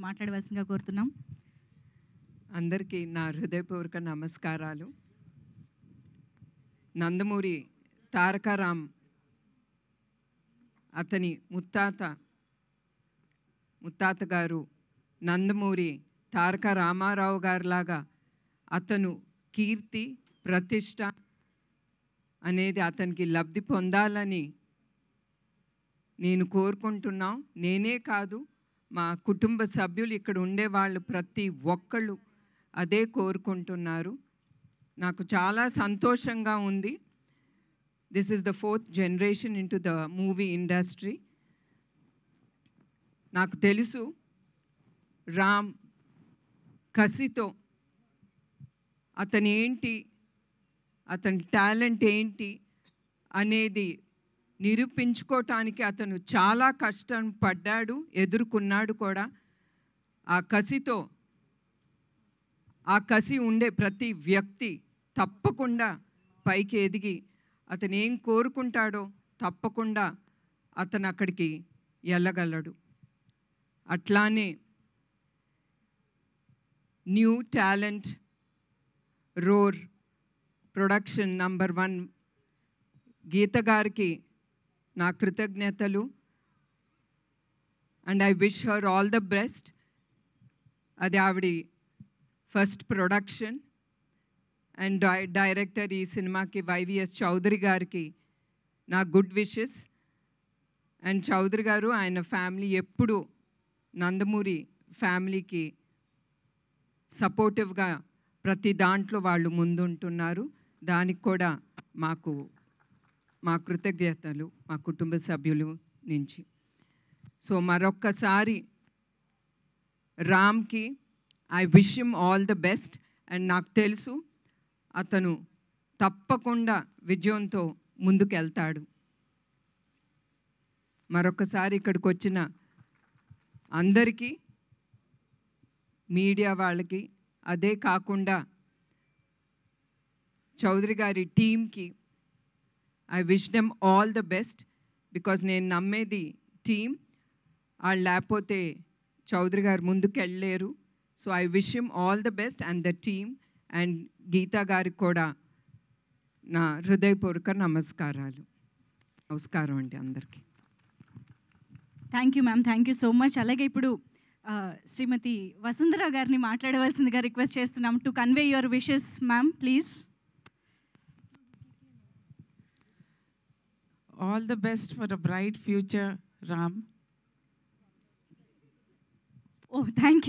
మాట్లాడవలసిందిగా కోరుతున్నాం. అందరికీ నా హృదయపూర్వక నమస్కారాలు. నందమూరి తారక రామ్ అతని ముత్తాత గారు నందమూరి తారక రామారావు గారిలాగా అతను కీర్తి ప్రతిష్ట అనేది అతనికి లబ్ధి పొందాలని నేను కోరుకుంటున్నాం. నేనే కాదు, మా కుటుంబ సభ్యులు ఇక్కడ ఉండేవాళ్ళు ప్రతి ఒక్కళ్ళు అదే కోరుకుంటున్నారు. నాకు చాలా సంతోషంగా ఉంది. This is the 4th generation into the movie industry. నాకు తెలుసు రామ్ కసితో అతని టాలెంట్ ఏంటి అనేది నిరూపించుకోవటానికి అతను చాలా కష్టం పడ్డాడు, ఎదుర్కొన్నాడు కూడా. ఆ కసి ఉండే ప్రతి వ్యక్తి తప్పకుండా పైకి ఎదిగి అతను ఏం కోరుకుంటాడో తప్పకుండా అతను అక్కడికి వెళ్ళగలడు. అట్లానే new talent roar production number 1 Geetha గారికి నా కృతజ్ఞతలు. And I wish her all the best. అది ఆవిడ ఫస్ట్ ప్రొడక్షన్. అండ్ డైరెక్టర్ ఈ సినిమాకి వైవిఎస్ చౌదరి గారికి నా గుడ్ విషెస్. అండ్ చౌదరి గారు ఆయన ఫ్యామిలీ ఎప్పుడు నందమూరి ఫ్యామిలీకి సపోర్టివ్గా ప్రతి దాంట్లో వాళ్ళు ముందుంటున్నారు. దానికి కూడా మా కృతజ్ఞతలు మా కుటుంబ సభ్యులు నుంచి. సో మరొక్కసారి రామ్కి I wish him all the best. And నాకు తెలుసు అతను తప్పకుండా విజయంతో ముందుకెళ్తాడు. మరొకసారి ఇక్కడికి వచ్చిన అందరికీ, మీడియా వాళ్ళకి, అదే కాకుండా చౌదరి గారి టీమ్కి I wish them all the best. Because నేను నమ్మేది టీమ్. వాళ్ళు లేకపోతే చౌదరి గారు ముందుకు వెళ్ళలేరు. So I wish him all the best and the team. And Geetha గారికి కూడా నా హృదయపూర్వక నమస్కారం అండి అందరికీ. Thank you ma'am, thank you so much. అలాగే ఇప్పుడు శ్రీమతి వసుంధర గారిని మాట్లాడవలసిందిగా రిక్వెస్ట్ చేస్తున్నాం. To convey your wishes ma'am, please. All the best for a bright future, Ram. Oh, thank you.